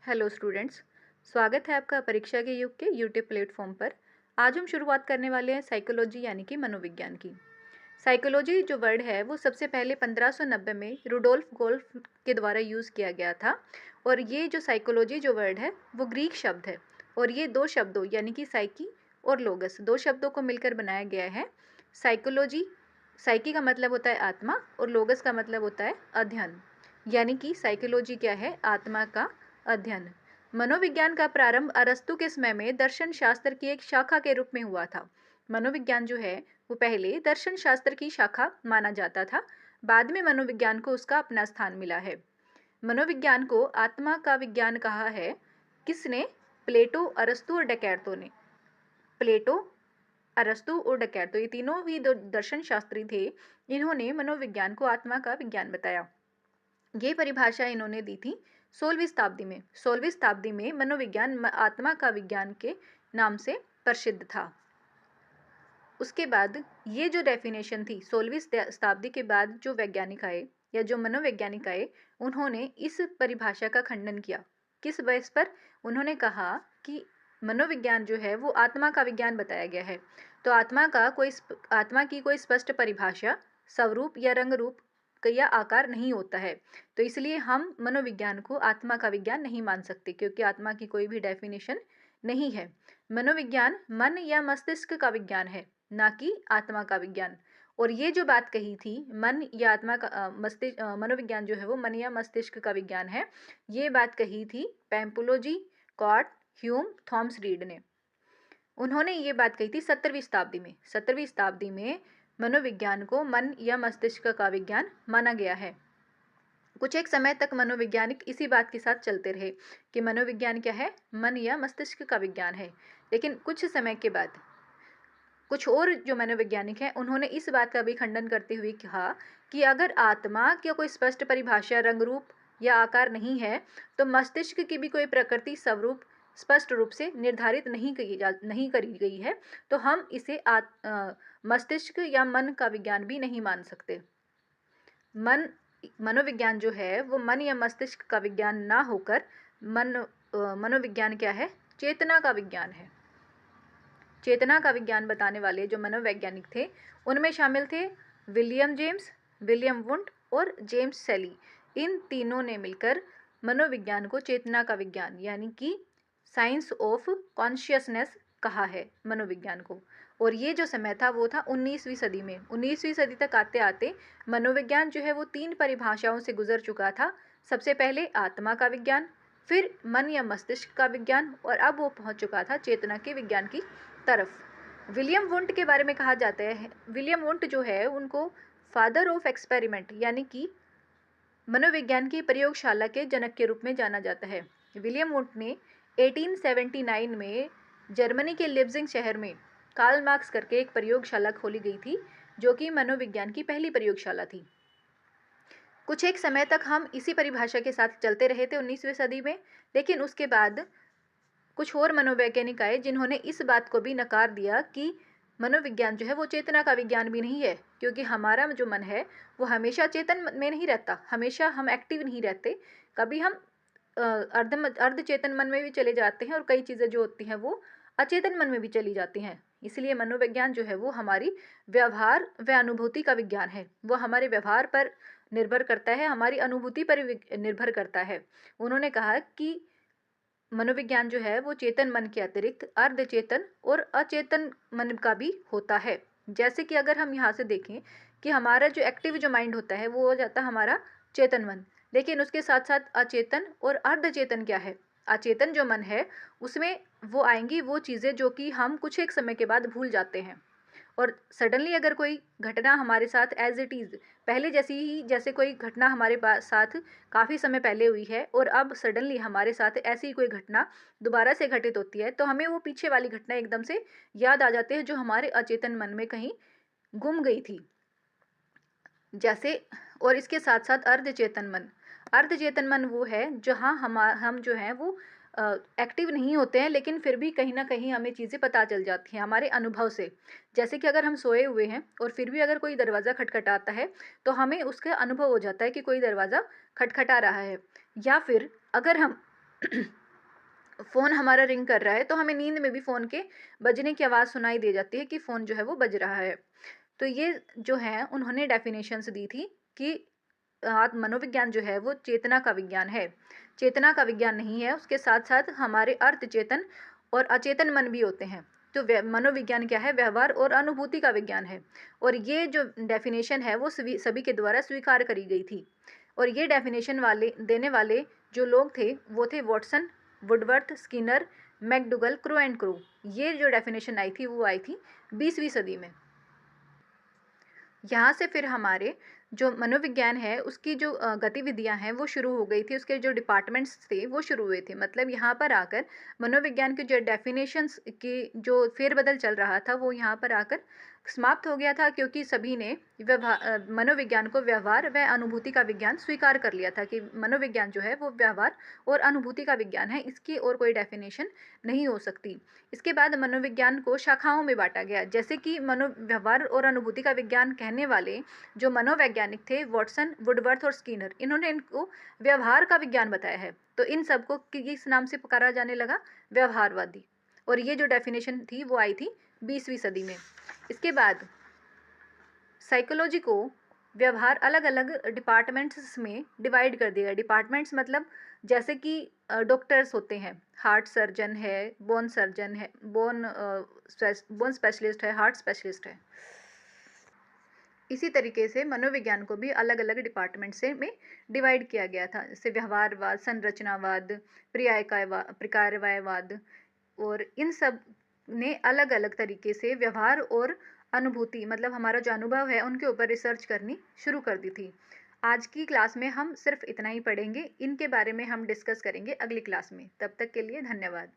Hello students. स्वागत है आपका परीक्षा के युग के यूट्यूब प्लेटफॉर्म पर। आज हम शुरुआत करने वाले हैं साइकोलॉजी यानी कि मनोविज्ञान की। साइकोलॉजी जो वर्ड है वो सबसे पहले 1590 में रुडोल्फ गोल्फ के द्वारा यूज़ किया गया था। और ये जो साइकोलॉजी जो वर्ड है वो ग्रीक शब्द है और ये दो शब्दों यानी कि साइकी और लोगस दो शब्दों को मिलकर बनाया गया है। साइकोलॉजी, साइकी का मतलब होता है आत्मा और लोगस का मतलब होता है अध्ययन। यानी कि साइकोलॉजी क्या है? आत्मा का अध्ययन। मनोविज्ञान का प्रारंभ अरस्तु के समय में दर्शन शास्त्र की एक शाखा के रूप में हुआ था। मनोविज्ञान जो है वो पहले दर्शन शास्त्र की शाखा माना जाता था। बाद में मनोविज्ञान को उसका अपना स्थान मिला है। मनोविज्ञान को आत्मा का विज्ञान कहा है। किसने? प्लेटो, अरस्तु और डेकार्तो ने। प्लेटो, अरस्तु और डेकार्तो ये तीनों ही दर्शन शास्त्री थे। इन्होंने मनोविज्ञान को आत्मा का विज्ञान बताया। ये परिभाषा इन्होंने दी थी 16वीं शताब्दी में। 16वीं शताब्दी में मनोविज्ञान आत्मा का विज्ञान के नाम से प्रसिद्ध था। उसके बाद ये जो डेफिनेशन थी 16वीं शताब्दी के बाद जो वैज्ञानिक आए या जो मनोवैज्ञानिक आए उन्होंने इस परिभाषा का खंडन किया। किस बेस पर? उन्होंने कहा कि मनोविज्ञान जो है वो आत्मा का विज्ञान बताया गया है, तो आत्मा की कोई स्पष्ट परिभाषा, स्वरूप या रंग रूप या आकार नहीं होता है। तो इसलिए हम मनोविज्ञान को आत्मा का विज्ञान नहीं मान सकते क्योंकि आत्मा की कोई भी डेफिनेशन नहीं है। मनोविज्ञान मन या मस्तिष्क का विज्ञान है, ना कि आत्मा का विज्ञान। और ये जो बात कही थी मन या आत्मा का मनोविज्ञान जो है वो मन या मस्तिष्क का विज्ञान है, ये बात कही थी पैम्पुलोजी, कॉट, ह्यूम, थॉमस रीड ने। उन्होंने ये बात कही थी 17वीं शताब्दी में। 17वीं शताब्दी में मनोविज्ञान को मन या मस्तिष्क का विज्ञान माना गया है। कुछ एक समय तक मनोवैज्ञानिक इसी बात के साथ चलते रहे कि मनोविज्ञान क्या है? मन या मस्तिष्क का विज्ञान है। लेकिन कुछ समय के बाद कुछ और जो मनोवैज्ञानिक हैं उन्होंने इस बात का भी खंडन करते हुए कहा कि अगर आत्मा की कोई स्पष्ट परिभाषा, रंग रूप या आकार नहीं है तो मस्तिष्क की भी कोई प्रकृति, स्वरूप स्पष्ट रूप से निर्धारित नहीं करी गई है, तो हम इसे मस्तिष्क या मन का विज्ञान भी नहीं मान सकते। मनोविज्ञान जो है वो मन या मस्तिष्क का विज्ञान ना होकर मनोविज्ञान क्या है? चेतना का विज्ञान है। चेतना का विज्ञान बताने वाले जो मनोवैज्ञानिक थे उनमें शामिल थे विलियम जेम्स, विलियम वुंड और जेम्स सेली। इन तीनों ने मिलकर मनोविज्ञान को चेतना का विज्ञान यानी कि साइंस ऑफ कॉन्शियसनेस कहा है मनोविज्ञान को। और ये जो समय था वो था 19वीं सदी में। 19वीं सदी तक आते आते मनोविज्ञान जो है वो 3 परिभाषाओं से गुजर चुका था। सबसे पहले आत्मा का विज्ञान, फिर मन या मस्तिष्क का विज्ञान और अब वो पहुंच चुका था चेतना के विज्ञान की तरफ। विलियम वुंट के बारे में कहा जाता है, विलियम वुंट जो है उनको फादर ऑफ एक्सपेरिमेंट यानी कि मनोविज्ञान की प्रयोगशाला के जनक के रूप में जाना जाता है। विलियम वुंट ने 1879 में जर्मनी के लिप्जिंग शहर में कार्ल मार्क्स करके एक प्रयोगशाला खोली गई थी जो कि मनोविज्ञान की पहली प्रयोगशाला थी। कुछ एक समय तक हम इसी परिभाषा के साथ चलते रहे थे 19वीं सदी में, लेकिन उसके बाद कुछ और मनोवैज्ञानिक आए जिन्होंने इस बात को भी नकार दिया कि मनोविज्ञान जो है वो चेतना का विज्ञान भी नहीं है, क्योंकि हमारा जो मन है वो हमेशा चेतन में नहीं रहता, हमेशा हम एक्टिव नहीं रहते। कभी हम अर्ध चेतन मन में भी चले जाते हैं और कई चीज़ें जो होती हैं वो अचेतन मन में भी चली जाती हैं। इसलिए मनोविज्ञान जो है वो हमारी व्यवहार व अनुभूति का विज्ञान है। वो हमारे व्यवहार पर निर्भर करता है, हमारी अनुभूति पर निर्भर करता है। उन्होंने कहा कि मनोविज्ञान जो है वो चेतन मन के अतिरिक्त अर्धचेतन और अचेतन मन का भी होता है। जैसे कि अगर हम यहाँ से देखें कि हमारा जो एक्टिव जो माइंड होता है वो हो जाता है हमारा चेतन मन, लेकिन उसके साथ साथ अचेतन और अर्धचेतन क्या है? अचेतन जो मन है उसमें वो आएंगी वो चीज़ें जो कि हम कुछ एक समय के बाद भूल जाते हैं। और सडनली अगर कोई घटना हमारे साथ एज इट इज़ पहले जैसी ही, जैसे कोई घटना हमारे साथ काफ़ी समय पहले हुई है और अब सडनली हमारे साथ ऐसी ही कोई घटना दोबारा से घटित होती है, तो हमें वो पीछे वाली घटना एकदम से याद आ जाती है जो हमारे अचेतन मन में कहीं गुम गई थी। जैसे, और इसके साथ साथ अर्धचेतन मन वो है जहाँ हम जो हैं वो एक्टिव नहीं होते हैं, लेकिन फिर भी कहीं ना कहीं हमें चीज़ें पता चल जाती हैं हमारे अनुभव से। जैसे कि अगर हम सोए हुए हैं और फिर भी अगर कोई दरवाज़ा खटखटाता है तो हमें उसका अनुभव हो जाता है कि कोई दरवाज़ा खटखटा रहा है। या फिर अगर हम फ़ोन हमारा रिंग कर रहा है तो हमें नींद में भी फ़ोन के बजने की आवाज़ सुनाई दे जाती है कि फ़ोन जो है वो बज रहा है। तो ये जो है उन्होंने डेफ़िनेशंस दी थी कि मनोविज्ञान जो है वो चेतना का विज्ञान है। चेतना का विज्ञान नहीं है, उसके साथ-साथ हमारे अर्धचेतन और अचेतन मन भी होते हैं। तो मनोविज्ञान क्या है? व्यवहार और अनुभूति का विज्ञान है। और ये जो डेफ़िनेशन है वो सभी के द्वारा स्वीकार करी गई थी। और ये डेफ़िनेशन देने वाले जो लोग थे वो थे Watson, Woodworth, Skinner, McDougall, crow and crow. ये जो डेफ़िनेशन आई थी वो आई थी 20वीं सदी में। यहाँ से फिर हमारे जो मनोविज्ञान है उसकी जो गतिविधियाँ हैं वो शुरू हो गई थी, उसके जो डिपार्टमेंट्स थे वो शुरू हुए थे। मतलब यहाँ पर आकर मनोविज्ञान की जो डेफिनेशंस की जो फेरबदल चल रहा था वो यहाँ पर आकर समाप्त हो गया था, क्योंकि सभी ने मनोविज्ञान को व्यवहार व अनुभूति का विज्ञान स्वीकार कर लिया था कि मनोविज्ञान जो है वो व्यवहार और अनुभूति का विज्ञान है, इसकी और कोई डेफिनेशन नहीं हो सकती। इसके बाद मनोविज्ञान को शाखाओं में बांटा गया, जैसे कि व्यवहार और अनुभूति का विज्ञान कहने वाले जो मनोवैज्ञानिक थे वॉटसन, वुडवर्थ और स्किनर, इन्होंने इनको व्यवहार का विज्ञान बताया है। तो इन सबको किस नाम से पुकारा जाने लगा? व्यवहारवादी। और ये जो डेफिनेशन थी वो आई थी 20वीं सदी में। इसके बाद साइकोलॉजी को व्यवहार अलग अलग डिपार्टमेंट्स में डिवाइड कर दिया। डिपार्टमेंट्स मतलब जैसे कि डॉक्टर्स होते हैं, हार्ट सर्जन है, बोन सर्जन है, बोन स्पेशलिस्ट है, हार्ट स्पेशलिस्ट है। इसी तरीके से मनोविज्ञान को भी अलग अलग डिपार्टमेंट से में डिवाइड किया गया था, जैसे व्यवहारवाद, संरचनावाद, प्रकार्यवाद। और इन सब ने अलग अलग तरीके से व्यवहार और अनुभूति, मतलब हमारा जो अनुभव है उनके ऊपर रिसर्च करनी शुरू कर दी थी। आज की क्लास में हम सिर्फ इतना ही पढ़ेंगे, इनके बारे में हम डिस्कस करेंगे अगली क्लास में। तब तक के लिए धन्यवाद।